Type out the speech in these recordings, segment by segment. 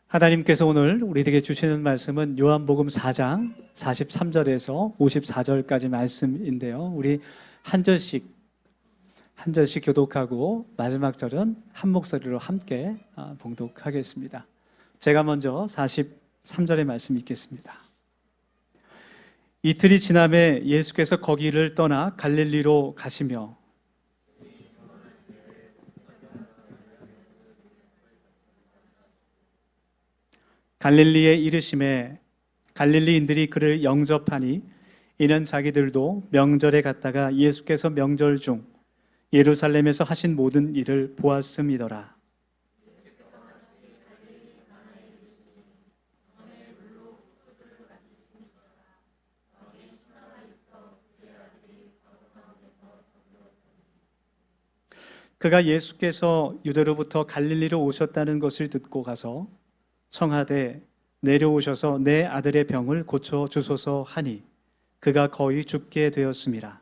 하나님께서 오늘 우리에게 주시는 말씀은 요한복음 4장 43절에서 54절까지 말씀인데요. 우리 한 절씩 교독하고 마지막 절은 한 목소리로 함께 봉독하겠습니다. 제가 먼저 43절의 말씀 읽겠습니다. 이틀이 지남에 예수께서 거기를 떠나 갈릴리로 가시며 갈릴리에 이르심에 갈릴리인들이 그를 영접하니 이는 자기들도 명절에 갔다가 예수께서 명절 중 예루살렘에서 하신 모든 일을 보았음이더라. 그가 예수께서 유대로부터 갈릴리로 오셨다는 것을 듣고 가서 청하되 내려오셔서 내 아들의 병을 고쳐 주소서 하니 그가 거의 죽게 되었음이라.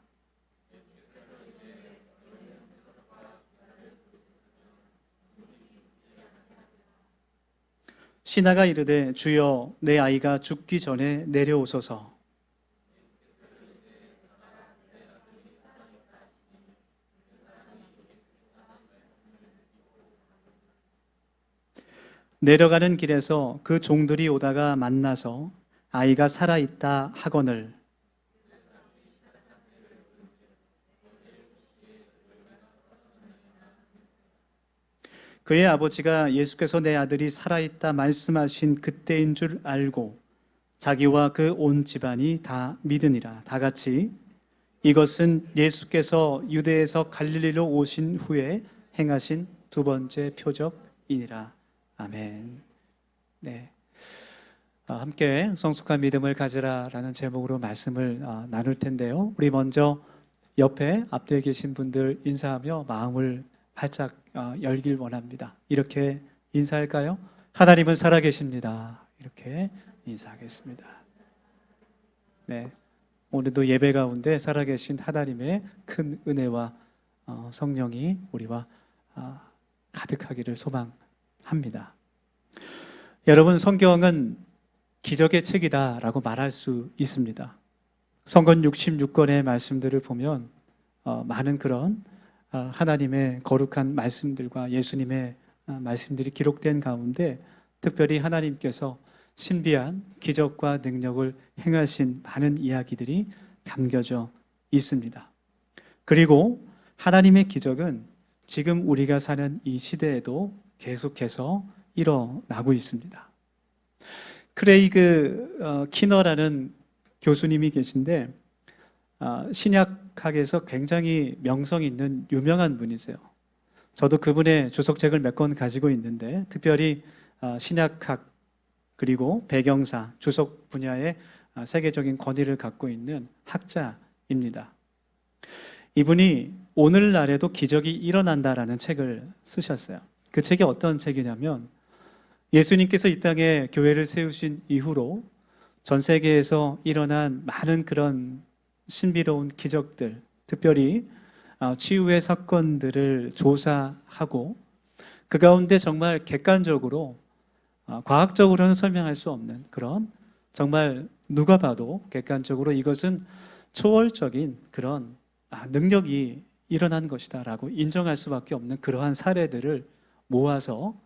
신하가 이르되 주여 내 아이가 죽기 전에 내려오소서. 내려가는 길에서 그 종들이 오다가 만나서 아이가 살아있다 하거늘 그의 아버지가 예수께서 내 아들이 살아있다 말씀하신 그때인 줄 알고 자기와 그 온 집안이 다 믿으니라. 다 같이 이것은 예수께서 유대에서 갈릴리로 오신 후에 행하신 두 번째 표적이니라. 아멘. 네. 함께 성숙한 믿음을 가지라라는 제목으로 말씀을 나눌 텐데요. 우리 먼저 옆에 앞뒤에 계신 분들 인사하며 마음을 활짝 열길 원합니다. 이렇게 인사할까요? 하나님은 살아계십니다. 이렇게 인사하겠습니다. 네. 오늘도 예배 가운데 살아계신 하나님의 큰 은혜와 성령이 우리와 가득하기를 소망합니다. 여러분, 성경은 기적의 책이다라고 말할 수 있습니다. 성경 66권의 말씀들을 보면 많은 그런 하나님의 거룩한 말씀들과 예수님의 말씀들이 기록된 가운데 특별히 하나님께서 신비한 기적과 능력을 행하신 많은 이야기들이 담겨져 있습니다. 그리고 하나님의 기적은 지금 우리가 사는 이 시대에도 계속해서 일어나고 있습니다. 크레이그 키너라는 교수님이 계신데 신약학에서 굉장히 명성 있는 유명한 분이세요. 저도 그분의 주석책을 몇 권 가지고 있는데 특별히 신약학 그리고 배경사, 주석 분야의 세계적인 권위를 갖고 있는 학자입니다. 이분이 오늘날에도 기적이 일어난다라는 책을 쓰셨어요. 그 책이 어떤 책이냐면 예수님께서 이 땅에 교회를 세우신 이후로 전 세계에서 일어난 많은 그런 신비로운 기적들, 특별히 치유의 사건들을 조사하고 그 가운데 정말 객관적으로 과학적으로는 설명할 수 없는 그런 정말 누가 봐도 객관적으로 이것은 초월적인 그런 능력이 일어난 것이다라고 인정할 수밖에 없는 그러한 사례들을 모아서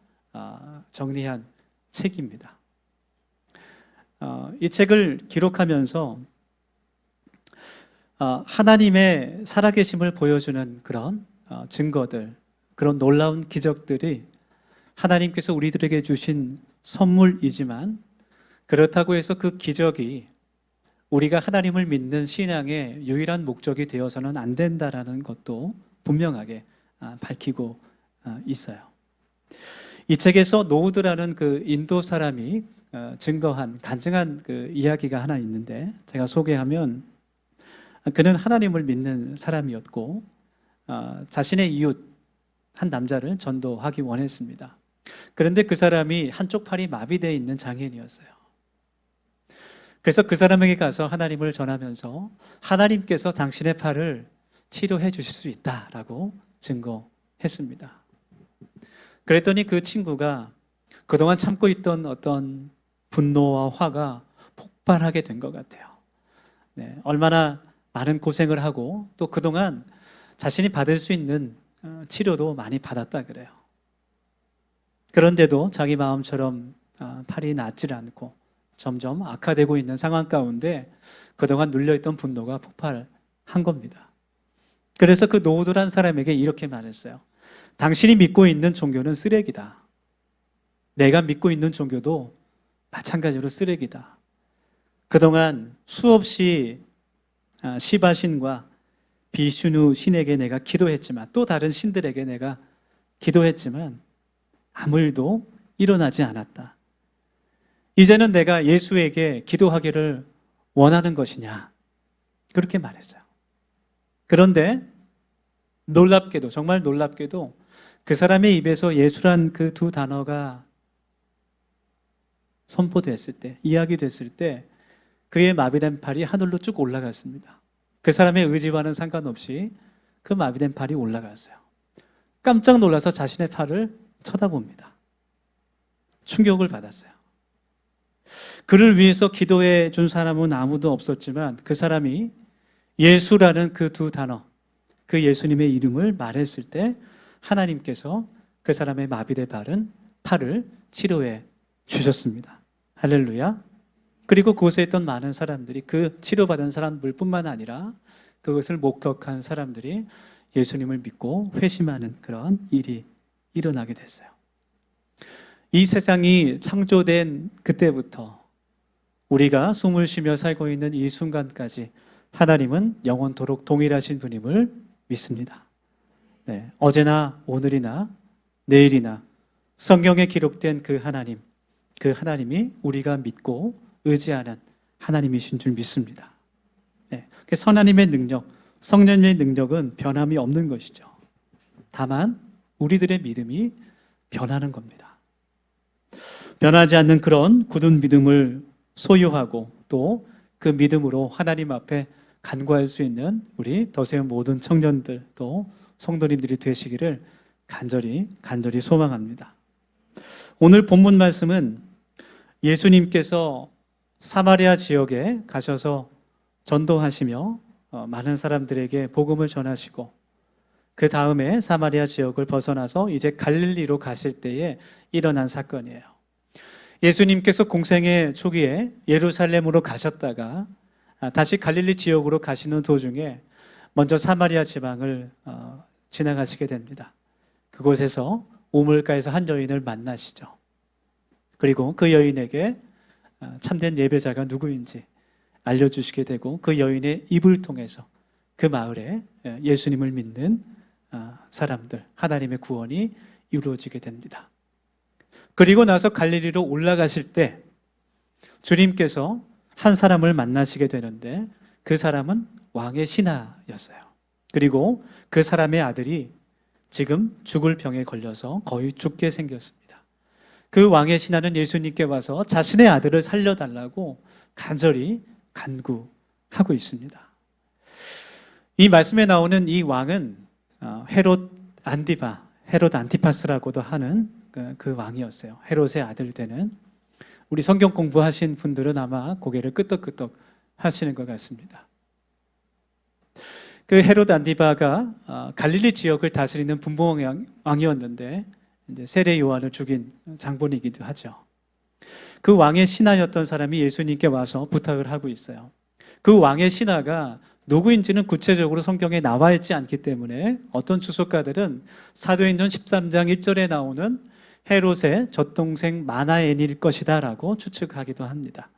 정리한 책입니다. 이 책을 기록하면서 하나님의 살아계심을 보여주는 그런 증거들, 그런 놀라운 기적들이 하나님께서 우리들에게 주신 선물이지만 그렇다고 해서 그 기적이 우리가 하나님을 믿는 신앙의 유일한 목적이 되어서는 안 된다라는 것도 분명하게 밝히고 있어요. 이 책에서 노우드라는 그 인도 사람이 증거한 간증한 그 이야기가 하나 있는데 제가 소개하면 그는 하나님을 믿는 사람이었고 자신의 이웃 한 남자를 전도하기 원했습니다. 그런데 그 사람이 한쪽 팔이 마비되어 있는 장애인이었어요. 그래서 그 사람에게 가서 하나님을 전하면서 하나님께서 당신의 팔을 치료해 주실 수 있다라고 증거했습니다. 그랬더니 그 친구가 그동안 참고 있던 어떤 분노와 화가 폭발하게 된 것 같아요. 네, 얼마나 많은 고생을 하고 또 그동안 자신이 받을 수 있는 치료도 많이 받았다 그래요. 그런데도 자기 마음처럼 팔이 낫질 않고 점점 악화되고 있는 상황 가운데 그동안 눌려있던 분노가 폭발한 겁니다. 그래서 그 노후돌한 사람에게 이렇게 말했어요. 당신이 믿고 있는 종교는 쓰레기다. 내가 믿고 있는 종교도 마찬가지로 쓰레기다. 그동안 수없이 시바신과 비슈누 신에게 내가 기도했지만 또 다른 신들에게 내가 기도했지만 아무 일도 일어나지 않았다. 이제는 내가 예수에게 기도하기를 원하는 것이냐? 그렇게 말했어요. 그런데 놀랍게도, 정말 놀랍게도 그 사람의 입에서 예수란 그 두 단어가 선포됐을 때, 이야기됐을 때 그의 마비된 팔이 하늘로 쭉 올라갔습니다. 그 사람의 의지와는 상관없이 그 마비된 팔이 올라갔어요. 깜짝 놀라서 자신의 팔을 쳐다봅니다. 충격을 받았어요. 그를 위해서 기도해 준 사람은 아무도 없었지만 그 사람이 예수라는 그 두 단어, 그 예수님의 이름을 말했을 때 하나님께서 그 사람의 마비된 팔을 치료해 주셨습니다. 할렐루야. 그리고 그곳에 있던 많은 사람들이 그 치료받은 사람들뿐만 아니라 그것을 목격한 사람들이 예수님을 믿고 회심하는 그런 일이 일어나게 됐어요. 이 세상이 창조된 그때부터 우리가 숨을 쉬며 살고 있는 이 순간까지 하나님은 영원토록 동일하신 분임을 믿습니다. 네, 어제나 오늘이나 내일이나 성경에 기록된 그 하나님이 우리가 믿고 의지하는 하나님이신 줄 믿습니다. 네, 하나님의 능력, 성령의 능력은 변함이 없는 것이죠. 다만 우리들의 믿음이 변하는 겁니다. 변하지 않는 그런 굳은 믿음을 소유하고 또 그 믿음으로 하나님 앞에 간구할 수 있는 우리 더세운 모든 청년들 또 성도님들이 되시기를 간절히 소망합니다. 오늘 본문 말씀은 예수님께서 사마리아 지역에 가셔서 전도하시며 많은 사람들에게 복음을 전하시고 그 다음에 사마리아 지역을 벗어나서 이제 갈릴리로 가실 때에 일어난 사건이에요. 예수님께서 공생의 초기에 예루살렘으로 가셨다가 다시 갈릴리 지역으로 가시는 도중에 먼저 사마리아 지방을 지나가시게 됩니다. 그곳에서 우물가에서 한 여인을 만나시죠. 그리고 그 여인에게 참된 예배자가 누구인지 알려주시게 되고 그 여인의 입을 통해서 그 마을에 예수님을 믿는 사람들, 하나님의 구원이 이루어지게 됩니다. 그리고 나서 갈릴리로 올라가실 때 주님께서 한 사람을 만나시게 되는데 그 사람은 왕의 신하였어요. 그리고 그 사람의 아들이 지금 죽을 병에 걸려서 거의 죽게 생겼습니다. 그 왕의 신하는 예수님께 와서 자신의 아들을 살려달라고 간절히 간구하고 있습니다. 이 말씀에 나오는 이 왕은 헤롯 안티파스라고도 하는 그 왕이었어요. 헤롯의 아들 되는. 우리 성경 공부하신 분들은 아마 고개를 끄덕끄덕 하시는 것 같습니다. 그 헤롯 안티파가 갈릴리 지역을 다스리는 분봉왕이었는데 이제 세례 요한을 죽인 장본이기도 하죠. 그 왕의 신하였던 사람이 예수님께 와서 부탁을 하고 있어요. 그 왕의 신하가 누구인지는 구체적으로 성경에 나와 있지 않기 때문에 어떤 주석가들은 사도행전 13장 1절에 나오는 헤롯의 젖동생 마나엔일 것이다 라고 추측하기도 합니다.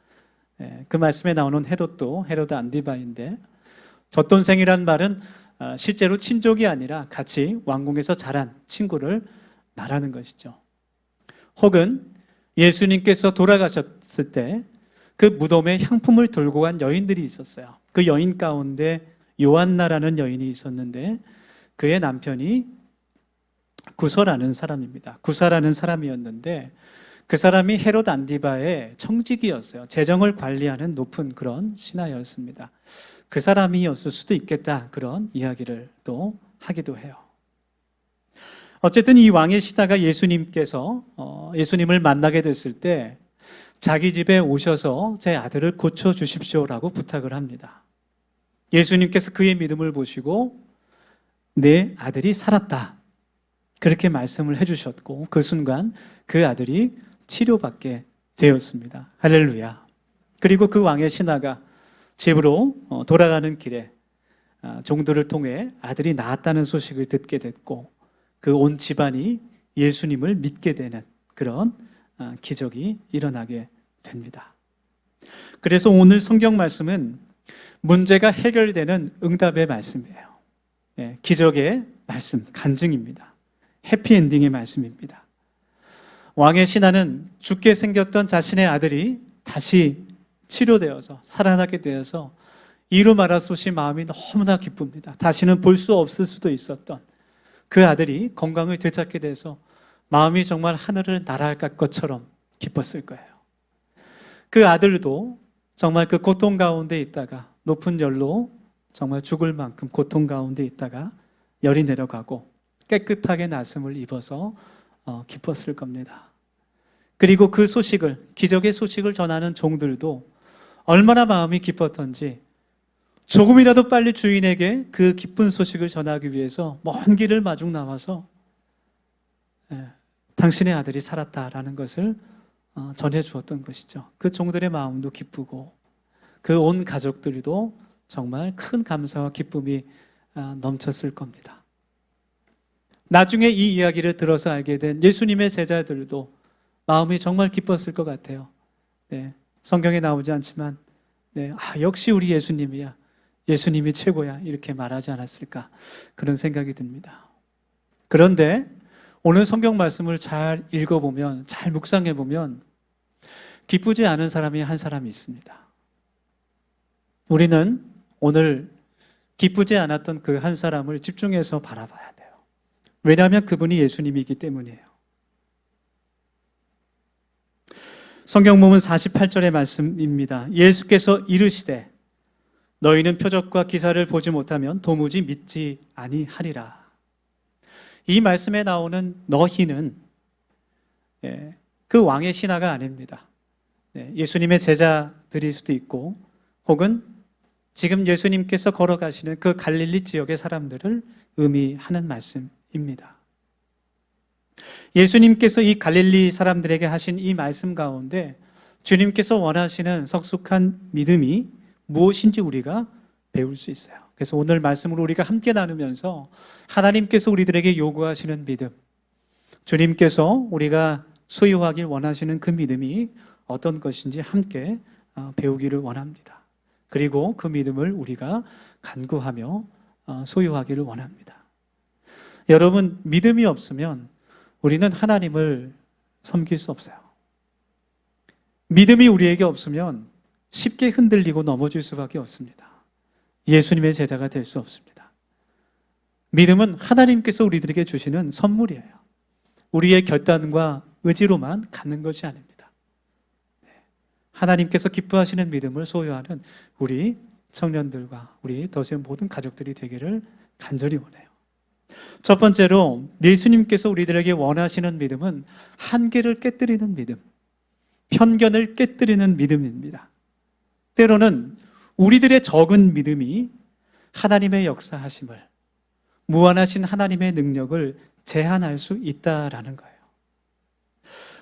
그 말씀에 나오는 헤롯도 헤롯 안티파인데 젖동생이란 말은 실제로 친족이 아니라 같이 왕궁에서 자란 친구를 말하는 것이죠. 혹은 예수님께서 돌아가셨을 때 그 무덤에 향품을 들고 간 여인들이 있었어요. 그 여인 가운데 요한나라는 여인이 있었는데 그의 남편이 구서라는 사람입니다. 구사라는 사람이었는데 그 사람이 헤롯 안티파의 청지기였어요. 재정을 관리하는 높은 그런 신하였습니다. 그 사람이었을 수도 있겠다 그런 이야기를 또 하기도 해요. 어쨌든 이 왕의 신하가 예수님을 만나게 됐을 때 자기 집에 오셔서 제 아들을 고쳐 주십시오라고 부탁을 합니다. 예수님께서 그의 믿음을 보시고 내 아들이 살았다, 그렇게 말씀을 해주셨고 그 순간 그 아들이 치료받게 되었습니다. 할렐루야. 그리고 그 왕의 신하가 집으로 돌아가는 길에 종들을 통해 아들이 낳았다는 소식을 듣게 됐고 그 온 집안이 예수님을 믿게 되는 그런 기적이 일어나게 됩니다. 그래서 오늘 성경 말씀은 문제가 해결되는 응답의 말씀이에요. 기적의 말씀, 간증입니다. 해피엔딩의 말씀입니다. 왕의 신하는 죽게 생겼던 자신의 아들이 다시 치료되어서 살아나게 되어서 이루 말하소시 마음이 너무나 기쁩니다. 다시는 볼 수 없을 수도 있었던 그 아들이 건강을 되찾게 돼서 마음이 정말 하늘을 날아갈 것처럼 기뻤을 거예요. 그 아들도 정말 그 고통 가운데 있다가 높은 열로 정말 죽을 만큼 고통 가운데 있다가 열이 내려가고 깨끗하게 나음을 입어서 기뻤을 겁니다. 그리고 그 소식을, 기적의 소식을 전하는 종들도 얼마나 마음이 기뻤던지 조금이라도 빨리 주인에게 그 기쁜 소식을 전하기 위해서 먼 길을 마중 나와서 당신의 아들이 살았다라는 것을 전해 주었던 것이죠. 그 종들의 마음도 기쁘고 그 온 가족들도 정말 큰 감사와 기쁨이 넘쳤을 겁니다. 나중에 이 이야기를 들어서 알게 된 예수님의 제자들도 마음이 정말 기뻤을 것 같아요. 성경에 나오지 않지만 역시 우리 예수님이야, 예수님이 최고야, 이렇게 말하지 않았을까, 그런 생각이 듭니다. 그런데 오늘 성경 말씀을 잘 읽어보면, 잘 묵상해보면 기쁘지 않은 사람이 한 사람이 있습니다. 우리는 오늘 기쁘지 않았던 그 한 사람을 집중해서 바라봐야 돼요. 왜냐하면 그분이 예수님이기 때문이에요. 성경 보면 48절의 말씀입니다. 예수께서 이르시되 너희는 표적과 기사를 보지 못하면 도무지 믿지 아니하리라. 이 말씀에 나오는 너희는 그 왕의 신하가 아닙니다. 예수님의 제자들일 수도 있고 혹은 지금 예수님께서 걸어가시는 그 갈릴리 지역의 사람들을 의미하는 말씀입니다. 예수님께서 이 갈릴리 사람들에게 하신 이 말씀 가운데 주님께서 원하시는 성숙한 믿음이 무엇인지 우리가 배울 수 있어요. 그래서 오늘 말씀으로 우리가 함께 나누면서 하나님께서 우리들에게 요구하시는 믿음, 주님께서 우리가 소유하길 원하시는 그 믿음이 어떤 것인지 함께 배우기를 원합니다. 그리고 그 믿음을 우리가 간구하며 소유하기를 원합니다. 여러분, 믿음이 없으면 우리는 하나님을 섬길 수 없어요. 믿음이 우리에게 없으면 쉽게 흔들리고 넘어질 수밖에 없습니다. 예수님의 제자가 될 수 없습니다. 믿음은 하나님께서 우리들에게 주시는 선물이에요. 우리의 결단과 의지로만 갖는 것이 아닙니다. 하나님께서 기뻐하시는 믿음을 소유하는 우리 청년들과 우리 더시의 모든 가족들이 되기를 간절히 원해요. 첫 번째로 예수님께서 우리들에게 원하시는 믿음은 한계를 깨뜨리는 믿음, 편견을 깨뜨리는 믿음입니다. 때로는 우리들의 적은 믿음이 하나님의 역사하심을, 무한하신 하나님의 능력을 제한할 수 있다라는 거예요.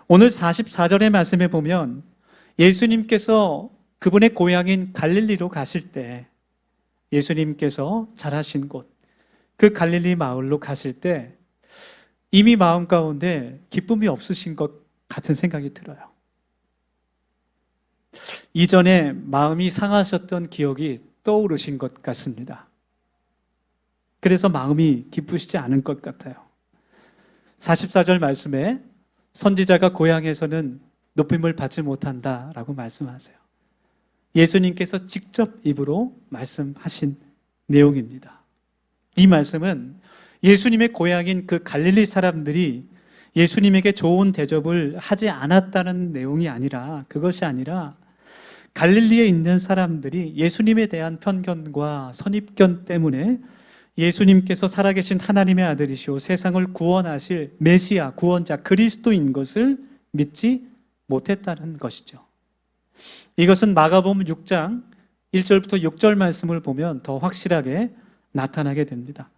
오늘 44절의 말씀에 보면 예수님께서 그분의 고향인 갈릴리로 가실 때, 예수님께서 자라신 곳, 그 갈릴리 마을로 가실 때 이미 마음 가운데 기쁨이 없으신 것 같은 생각이 들어요. 이전에 마음이 상하셨던 기억이 떠오르신 것 같습니다. 그래서 마음이 기쁘시지 않은 것 같아요. 44절 말씀에 선지자가 고향에서는 높임을 받지 못한다라고 말씀하세요. 예수님께서 직접 입으로 말씀하신 내용입니다. 이 말씀은 예수님의 고향인 그 갈릴리 사람들이 예수님에게 좋은 대접을 하지 않았다는 내용이 아니라, 그것이 아니라 갈릴리에 있는 사람들이 예수님에 대한 편견과 선입견 때문에 예수님께서 살아계신 하나님의 아들이시오 세상을 구원하실 메시아, 구원자, 그리스도인 것을 믿지 못했다는 것이죠. 이것은 마가복음 6장 1절부터 6절 말씀을 보면 더 확실하게 나타나게 됩니다.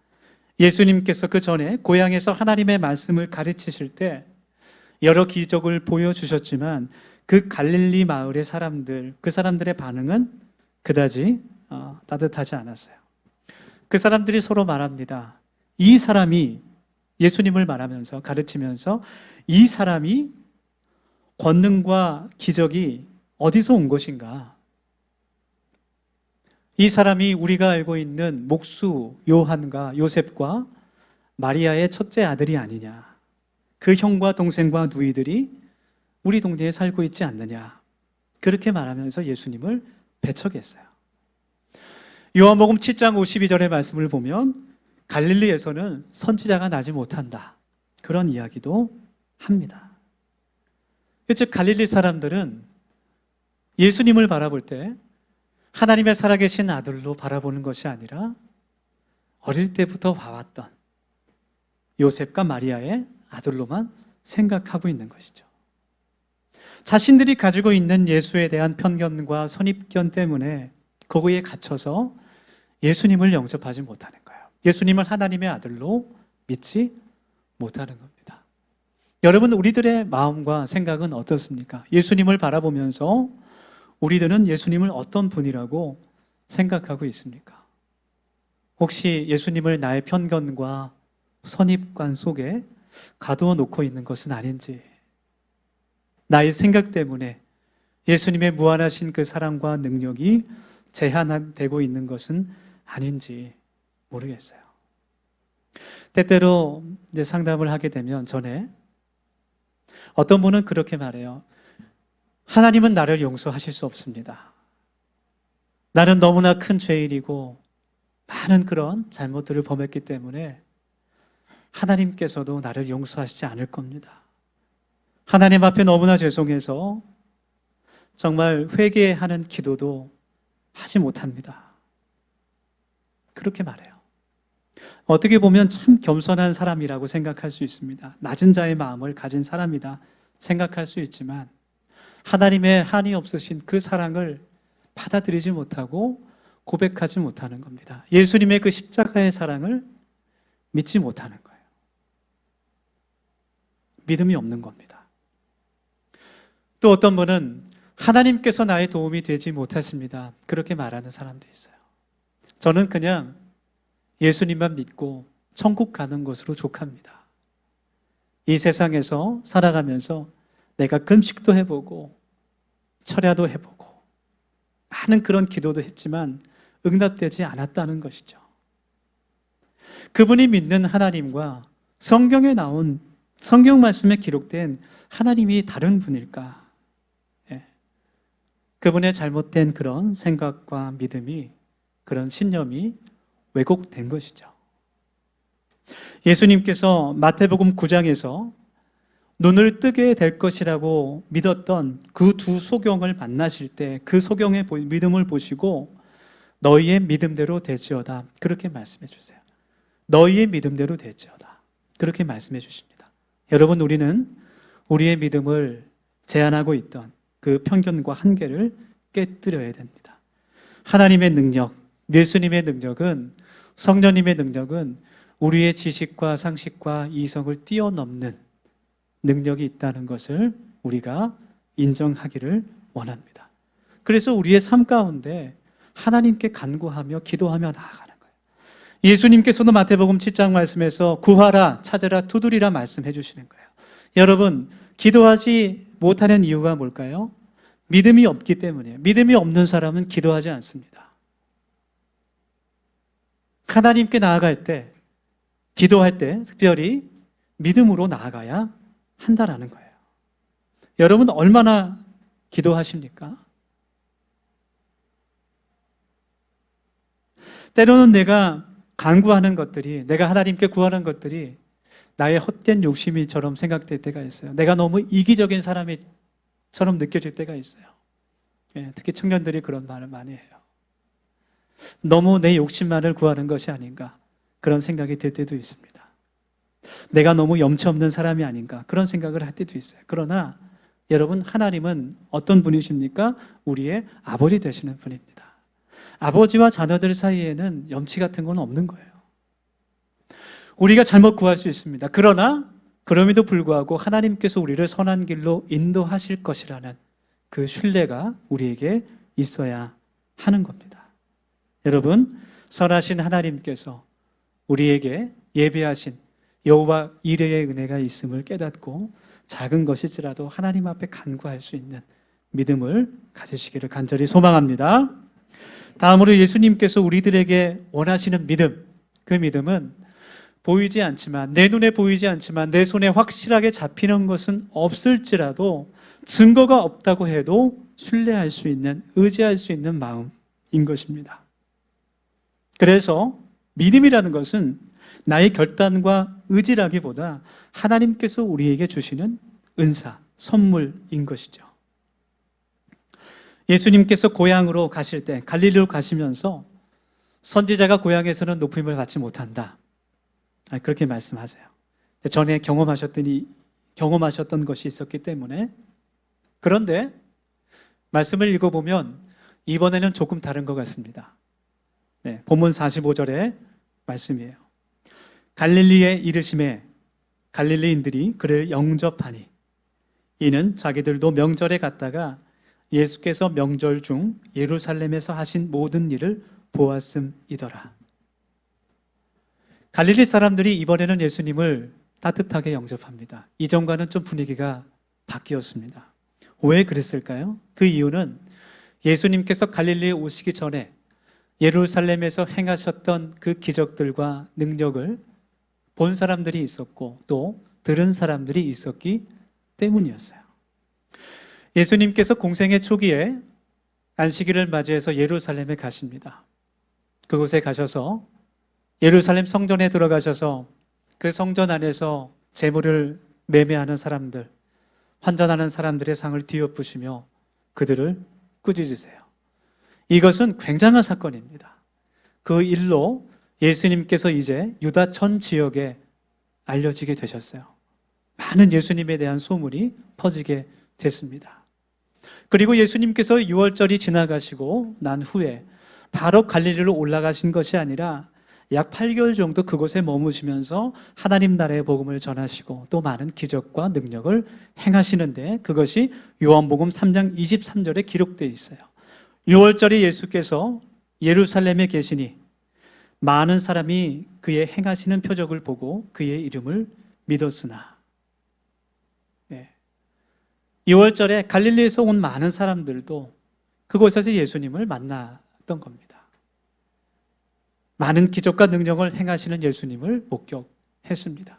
예수님께서 그 전에 고향에서 하나님의 말씀을 가르치실 때 여러 기적을 보여주셨지만 그 갈릴리 마을의 사람들, 그 사람들의 반응은 그다지 따뜻하지 않았어요. 그 사람들이 서로 말합니다. 이 사람이 예수님을 말하면서 가르치면서 이 사람이 권능과 기적이 어디서 온 것인가? 이 사람이 우리가 알고 있는 목수 요한과 요셉과 마리아의 첫째 아들이 아니냐? 그 형과 동생과 누이들이 우리 동네에 살고 있지 않느냐? 그렇게 말하면서 예수님을 배척했어요. 요한복음 7장 52절의 말씀을 보면 갈릴리에서는 선지자가 나지 못한다. 그런 이야기도 합니다. 즉 갈릴리 사람들은 예수님을 바라볼 때 하나님의 살아계신 아들로 바라보는 것이 아니라 어릴 때부터 봐왔던 요셉과 마리아의 아들로만 생각하고 있는 것이죠. 자신들이 가지고 있는 예수에 대한 편견과 선입견 때문에 거기에 갇혀서 예수님을 영접하지 못하는 거예요. 예수님을 하나님의 아들로 믿지 못하는 겁니다. 여러분, 우리들의 마음과 생각은 어떻습니까? 예수님을 바라보면서 우리들은 예수님을 어떤 분이라고 생각하고 있습니까? 혹시 예수님을 나의 편견과 선입관 속에 가두어 놓고 있는 것은 아닌지, 나의 생각 때문에 예수님의 무한하신 그 사랑과 능력이 제한되고 있는 것은 아닌지 모르겠어요. 때때로 이제 상담을 하게 되면 전에 어떤 분은 그렇게 말해요. 하나님은 나를 용서하실 수 없습니다. 나는 너무나 큰 죄인이고 많은 그런 잘못들을 범했기 때문에 하나님께서도 나를 용서하시지 않을 겁니다. 하나님 앞에 너무나 죄송해서 정말 회개하는 기도도 하지 못합니다. 그렇게 말해요. 어떻게 보면 참 겸손한 사람이라고 생각할 수 있습니다. 낮은 자의 마음을 가진 사람이다 생각할 수 있지만 하나님의 한이 없으신 그 사랑을 받아들이지 못하고 고백하지 못하는 겁니다. 예수님의 그 십자가의 사랑을 믿지 못하는 거예요. 믿음이 없는 겁니다. 또 어떤 분은 하나님께서 나의 도움이 되지 못하십니다. 그렇게 말하는 사람도 있어요. 저는 그냥 예수님만 믿고 천국 가는 것으로 족합니다. 이 세상에서 살아가면서 내가 금식도 해보고 철야도 해보고 많은 그런 기도도 했지만 응답되지 않았다는 것이죠. 그분이 믿는 하나님과 성경에 나온 성경 말씀에 기록된 하나님이 다른 분일까? 그분의 잘못된 그런 생각과 믿음이, 그런 신념이 왜곡된 것이죠. 예수님께서 마태복음 9장에서 눈을 뜨게 될 것이라고 믿었던 그 두 소경을 만나실 때 그 소경의 믿음을 보시고 너희의 믿음대로 되지어다 그렇게 말씀해 주세요. 너희의 믿음대로 되지어다 그렇게 말씀해 주십니다. 여러분, 우리는 우리의 믿음을 제한하고 있던 그 편견과 한계를 깨뜨려야 됩니다. 하나님의 능력, 예수님의 능력은, 성령님의 능력은 우리의 지식과 상식과 이성을 뛰어넘는 능력이 있다는 것을 우리가 인정하기를 원합니다. 그래서 우리의 삶 가운데 하나님께 간구하며 기도하며 나아가는 거예요. 예수님께서도 마태복음 7장 말씀에서 구하라, 찾으라, 두드리라 말씀해 주시는 거예요. 여러분, 기도하지 못하는 이유가 뭘까요? 믿음이 없기 때문이에요. 믿음이 없는 사람은 기도하지 않습니다. 하나님께 나아갈 때, 기도할 때 특별히 믿음으로 나아가야 한다라는 거예요. 여러분, 얼마나 기도하십니까? 때로는 내가 간구하는 것들이, 내가 하나님께 구하는 것들이 나의 헛된 욕심이처럼 생각될 때가 있어요. 내가 너무 이기적인 사람처럼 느껴질 때가 있어요. 특히 청년들이 그런 말을 많이 해요. 너무 내 욕심만을 구하는 것이 아닌가. 그런 생각이 들 때도 있습니다. 내가 너무 염치 없는 사람이 아닌가 그런 생각을 할 때도 있어요. 그러나 여러분, 하나님은 어떤 분이십니까? 우리의 아버지 되시는 분입니다. 아버지와 자녀들 사이에는 염치 같은 건 없는 거예요. 우리가 잘못 구할 수 있습니다. 그러나 그럼에도 불구하고 하나님께서 우리를 선한 길로 인도하실 것이라는 그 신뢰가 우리에게 있어야 하는 겁니다. 여러분, 선하신 하나님께서 우리에게 예비하신 여호와 이레의 은혜가 있음을 깨닫고 작은 것일지라도 하나님 앞에 간구할 수 있는 믿음을 가지시기를 간절히 소망합니다. 다음으로 예수님께서 우리들에게 원하시는 믿음, 그 믿음은 보이지 않지만, 내 눈에 보이지 않지만 내 손에 확실하게 잡히는 것은 없을지라도 증거가 없다고 해도 신뢰할 수 있는, 의지할 수 있는 마음인 것입니다. 그래서 믿음이라는 것은 나의 결단과 의지라기보다 하나님께서 우리에게 주시는 은사, 선물인 것이죠. 예수님께서 고향으로 가실 때, 갈릴리로 가시면서 선지자가 고향에서는 높임을 받지 못한다, 그렇게 말씀하세요. 전에 경험하셨던 것이 있었기 때문에. 그런데 말씀을 읽어보면 이번에는 조금 다른 것 같습니다. 본문 45절의 말씀이에요. 갈릴리에 이르심에 갈릴리인들이 그를 영접하니 이는 자기들도 명절에 갔다가 예수께서 명절 중 예루살렘에서 하신 모든 일을 보았음이더라. 갈릴리 사람들이 이번에는 예수님을 따뜻하게 영접합니다. 이전과는 좀 분위기가 바뀌었습니다. 왜 그랬을까요? 그 이유는 예수님께서 갈릴리에 오시기 전에 예루살렘에서 행하셨던 그 기적들과 능력을 본 사람들이 있었고 또 들은 사람들이 있었기 때문이었어요. 예수님께서 공생의 초기에 안식일을 맞이해서 예루살렘에 가십니다. 그곳에 가셔서 예루살렘 성전에 들어가셔서 그 성전 안에서 재물을 매매하는 사람들, 환전하는 사람들의 상을 뒤엎으시며 그들을 꾸짖으세요. 이것은 굉장한 사건입니다. 그 일로 예수님께서 이제 유다 전 지역에 알려지게 되셨어요. 많은 예수님에 대한 소문이 퍼지게 됐습니다. 그리고 예수님께서 유월절이 지나가시고 난 후에 바로 갈릴리로 올라가신 것이 아니라 약 8개월 정도 그곳에 머무시면서 하나님 나라의 복음을 전하시고 또 많은 기적과 능력을 행하시는데, 그것이 요한복음 3장 23절에 기록되어 있어요. 유월절에 예수께서 예루살렘에 계시니 많은 사람이 그의 행하시는 표적을 보고 그의 이름을 믿었으나. 2월절에 갈릴리에서 온 많은 사람들도 그곳에서 예수님을 만났던 겁니다. 많은 기적과 능력을 행하시는 예수님을 목격했습니다.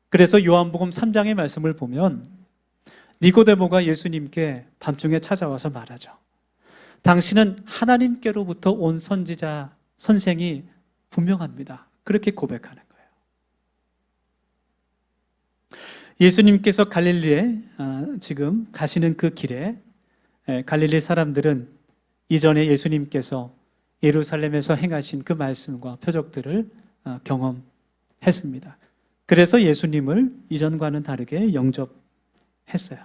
그래서 요한복음 3장의 말씀을 보면 니고데모가 예수님께 밤중에 찾아와서 말하죠. 당신은 하나님께로부터 온 선지자, 선생이 분명합니다. 그렇게 고백하는 거예요. 예수님께서 갈릴리에 지금 가시는 그 길에 갈릴리 사람들은 이전에 예수님께서 예루살렘에서 행하신 그 말씀과 표적들을 경험했습니다. 그래서 예수님을 이전과는 다르게 영접했어요.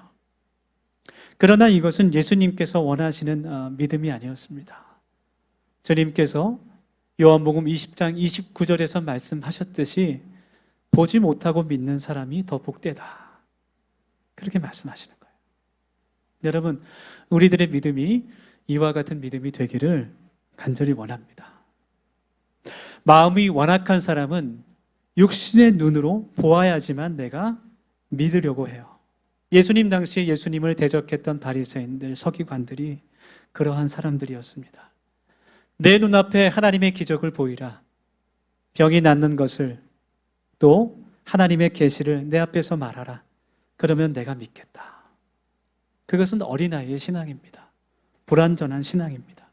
그러나 이것은 예수님께서 원하시는 믿음이 아니었습니다. 주님께서 요한복음 20장 29절에서 말씀하셨듯이 보지 못하고 믿는 사람이 더 복되다, 그렇게 말씀하시는 거예요. 여러분, 우리들의 믿음이 이와 같은 믿음이 되기를 간절히 원합니다. 마음이 완악한 사람은 육신의 눈으로 보아야지만 내가 믿으려고 해요. 예수님 당시에 예수님을 대적했던 바리새인들, 서기관들이 그러한 사람들이었습니다. 내 눈앞에 하나님의 기적을 보이라, 병이 낫는 것을, 또 하나님의 계시를 내 앞에서 말하라, 그러면 내가 믿겠다. 그것은 어린아이의 신앙입니다. 불완전한 신앙입니다.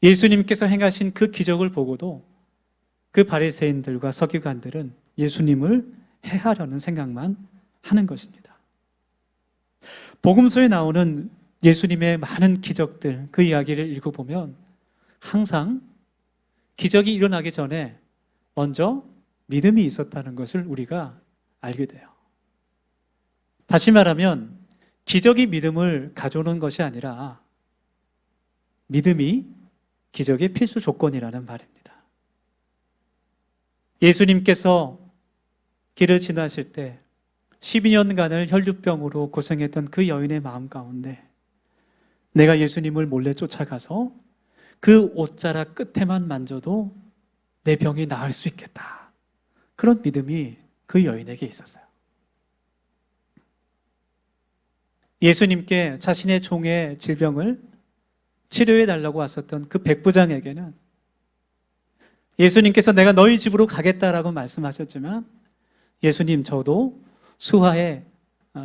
예수님께서 행하신 그 기적을 보고도 그 바리새인들과 서기관들은 예수님을 해하려는 생각만 하는 것입니다. 복음서에 나오는 예수님의 많은 기적들, 그 이야기를 읽어보면 항상 기적이 일어나기 전에 먼저 믿음이 있었다는 것을 우리가 알게 돼요. 다시 말하면 기적이 믿음을 가져오는 것이 아니라 믿음이 기적의 필수 조건이라는 말입니다. 예수님께서 길을 지나실 때 12년간을 혈류병으로 고생했던 그 여인의 마음 가운데 내가 예수님을 몰래 쫓아가서 그 옷자락 끝에만 만져도 내 병이 나을 수 있겠다. 그런 믿음이 그 여인에게 있었어요. 예수님께 자신의 종의 질병을 치료해 달라고 왔었던 그 백부장에게는 예수님께서 내가 너희 집으로 가겠다라고 말씀하셨지만 예수님, 저도 수하에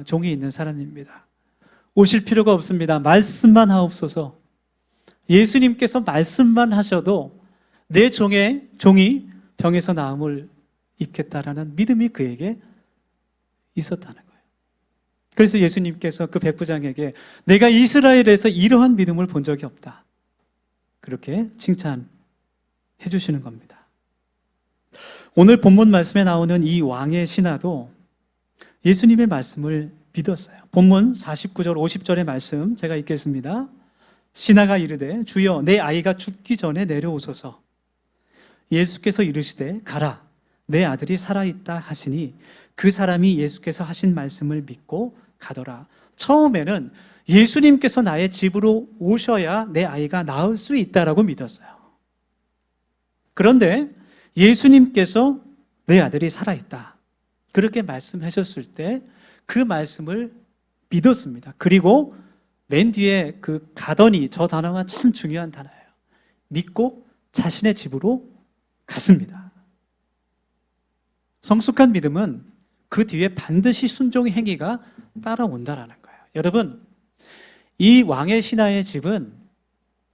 종이 있는 사람입니다. 오실 필요가 없습니다. 말씀만 하옵소서. 예수님께서 말씀만 하셔도 내 종이 병에서 나음을 입겠다라는 믿음이 그에게 있었다는 거예요. 그래서 예수님께서 그 백부장에게 내가 이스라엘에서 이러한 믿음을 본 적이 없다. 그렇게 칭찬해 주시는 겁니다. 오늘 본문 말씀에 나오는 이 왕의 신하도 예수님의 말씀을 믿었어요. 본문 49절 50절의 말씀 제가 읽겠습니다. 신하가 이르되 주여 내 아이가 죽기 전에 내려오소서. 예수께서 이르시되 가라 내 아들이 살아있다 하시니 그 사람이 예수께서 하신 말씀을 믿고 가더라. 처음에는 예수님께서 나의 집으로 오셔야 내 아이가 나을 수 있다라고 믿었어요. 그런데 예수님께서 내 아들이 살아있다 그렇게 말씀하셨을 때 그 말씀을 믿었습니다. 그리고 맨 뒤에 그 가더니 저 단어가 참 중요한 단어예요. 믿고 자신의 집으로 갔습니다. 성숙한 믿음은 그 뒤에 반드시 순종의 행위가 따라온다라는 거예요. 여러분, 이 왕의 신하의 집은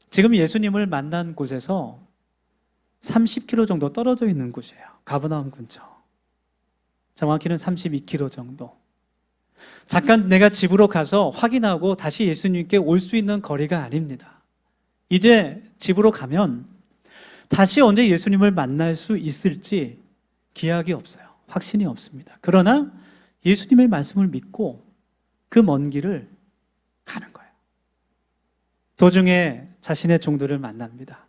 지금 예수님을 만난 곳에서 30km 정도 떨어져 있는 곳이에요. 가버나움 근처. 정확히는 32km 정도. 잠깐 내가 집으로 가서 확인하고 다시 예수님께 올 수 있는 거리가 아닙니다. 이제 집으로 가면 다시 언제 예수님을 만날 수 있을지 기약이 없어요. 확신이 없습니다. 그러나 예수님의 말씀을 믿고 그 먼 길을 가는 거예요. 도중에 자신의 종들을 만납니다.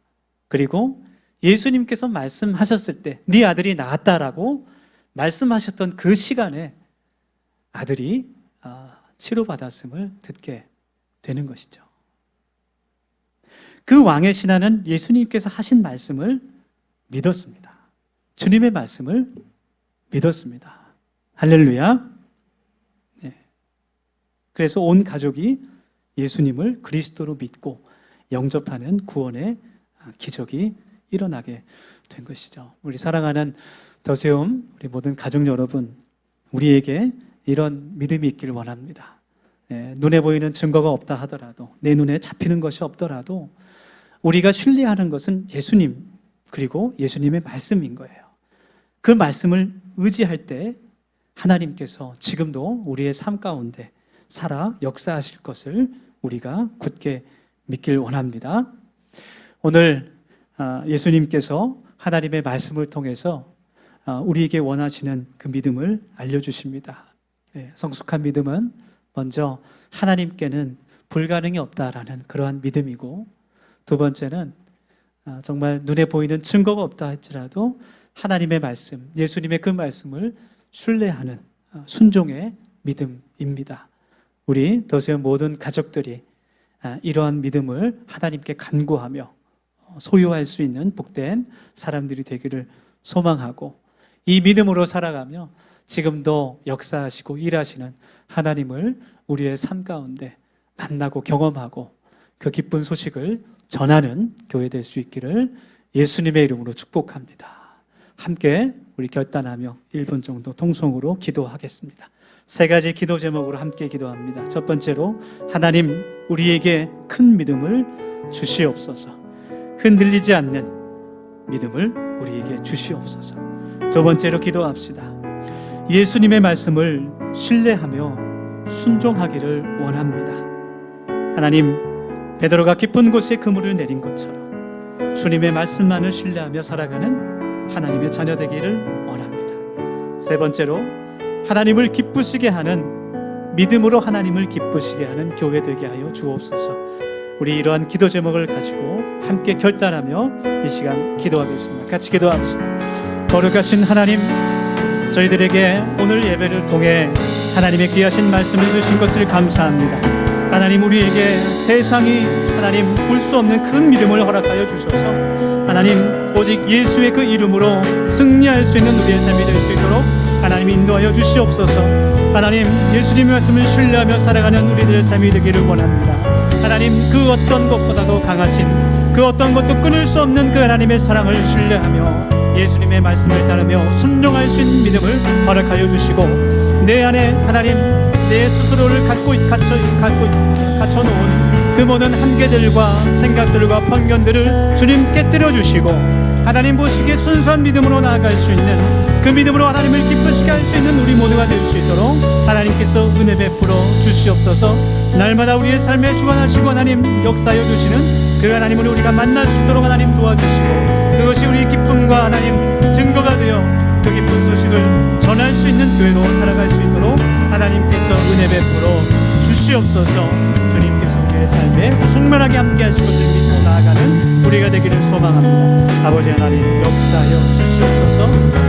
그리고 예수님께서 말씀하셨을 때 네 아들이 나았다라고 말씀하셨던 그 시간에 아들이 치료받았음을 듣게 되는 것이죠. 그 왕의 신하는 예수님께서 하신 말씀을 믿었습니다. 주님의 말씀을 믿었습니다. 할렐루야. 네. 그래서 온 가족이 예수님을 그리스도로 믿고 영접하는 구원의 기적이 일어나게 된 것이죠. 우리 사랑하는 더세움 우리 모든 가족 여러분, 우리에게 이런 믿음이 있기를 원합니다. 눈에 보이는 증거가 없다 하더라도, 내 눈에 잡히는 것이 없더라도 우리가 신뢰하는 것은 예수님 그리고 예수님의 말씀인 거예요. 그 말씀을 의지할 때 하나님께서 지금도 우리의 삶 가운데 살아 역사하실 것을 우리가 굳게 믿길 원합니다. 오늘 예수님께서 하나님의 말씀을 통해서 우리에게 원하시는 그 믿음을 알려주십니다. 성숙한 믿음은 먼저 하나님께는 불가능이 없다라는 그러한 믿음이고, 두 번째는 정말 눈에 보이는 증거가 없다 할지라도 하나님의 말씀, 예수님의 그 말씀을 신뢰하는 순종의 믿음입니다. 우리 더세움 모든 가족들이 이러한 믿음을 하나님께 간구하며 소유할 수 있는 복된 사람들이 되기를 소망하고, 이 믿음으로 살아가며 지금도 역사하시고 일하시는 하나님을 우리의 삶 가운데 만나고 경험하고 그 기쁜 소식을 전하는 교회 될 수 있기를 예수님의 이름으로 축복합니다. 함께 우리 결단하며 1분 정도 통성으로 기도하겠습니다. 세 가지 기도 제목으로 함께 기도합니다. 첫 번째로, 하나님 우리에게 큰 믿음을 주시옵소서. 흔들리지 않는 믿음을 우리에게 주시옵소서. 두 번째로 기도합시다. 예수님의 말씀을 신뢰하며 순종하기를 원합니다. 하나님, 베드로가 깊은 곳에 그물을 내린 것처럼 주님의 말씀만을 신뢰하며 살아가는 하나님의 자녀 되기를 원합니다. 세 번째로, 하나님을 기쁘시게 하는, 믿음으로 하나님을 기쁘시게 하는 교회 되게 하여 주옵소서. 우리 이러한 기도 제목을 가지고 함께 결단하며 이 시간 기도하겠습니다. 같이 기도합시다. 거룩하신 하나님, 저희들에게 오늘 예배를 통해 하나님의 귀하신 말씀을 주신 것을 감사합니다. 하나님, 우리에게 세상이 하나님 볼 수 없는 큰 믿음을 허락하여 주셔서 하나님, 오직 예수의 그 이름으로 승리할 수 있는 우리의 삶이 될 수 있도록 하나님 인도하여 주시옵소서. 하나님, 예수님의 말씀을 신뢰하며 살아가는 우리들의 삶이 되기를 원합니다. 하나님, 그 어떤 것보다도 강하신, 그 어떤 것도 끊을 수 없는 그 하나님의 사랑을 신뢰하며 예수님의 말씀을 따르며 순종할 수 있는 믿음을 허락하여 주시고, 내 안에 하나님, 내 스스로를 갖춰놓은 그 모든 한계들과 생각들과 편견들을 주님 깨뜨려 주시고, 하나님 보시기에 순수한 믿음으로 나아갈 수 있는, 그 믿음으로 하나님을 기쁘시게 할 수 있는 우리 모두가 될 수 있도록 하나님께서 은혜 베풀어 주시옵소서. 날마다 우리의 삶에 주관하시고 하나님 역사하여 주시는 그 하나님을 우리가 만날 수 있도록 하나님 도와주시고, 그것이 우리 기쁨과 하나님 증거가 되어 그 기쁜 소식을 전할 수 있는 교회로 살아갈 수 있도록 하나님께서 은혜 베풀어 주시옵소서. 주님께서 우리의 삶에 충만하게 함께 하실 것을 믿고 나아가는 우리가 되기를 소망합니다. 아버지 하나님, 역사하여 주시옵소서.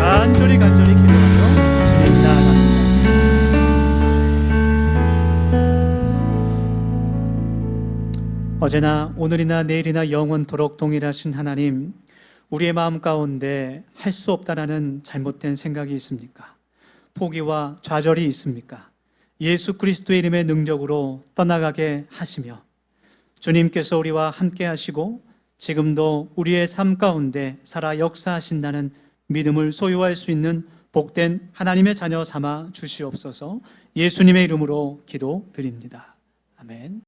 간절히 기도하며 주님 나아갑니다. 어제나 오늘이나 내일이나 영원토록 동일하신 하나님, 우리의 마음 가운데 할 수 없다라는 잘못된 생각이 있습니까? 포기와 좌절이 있습니까? 예수 그리스도의 이름의 능력으로 떠나가게 하시며 주님께서 우리와 함께 하시고 지금도 우리의 삶 가운데 살아 역사하신다는 믿음을 소유할 수 있는 복된 하나님의 자녀 삼아 주시옵소서. 예수님의 이름으로 기도드립니다. 아멘.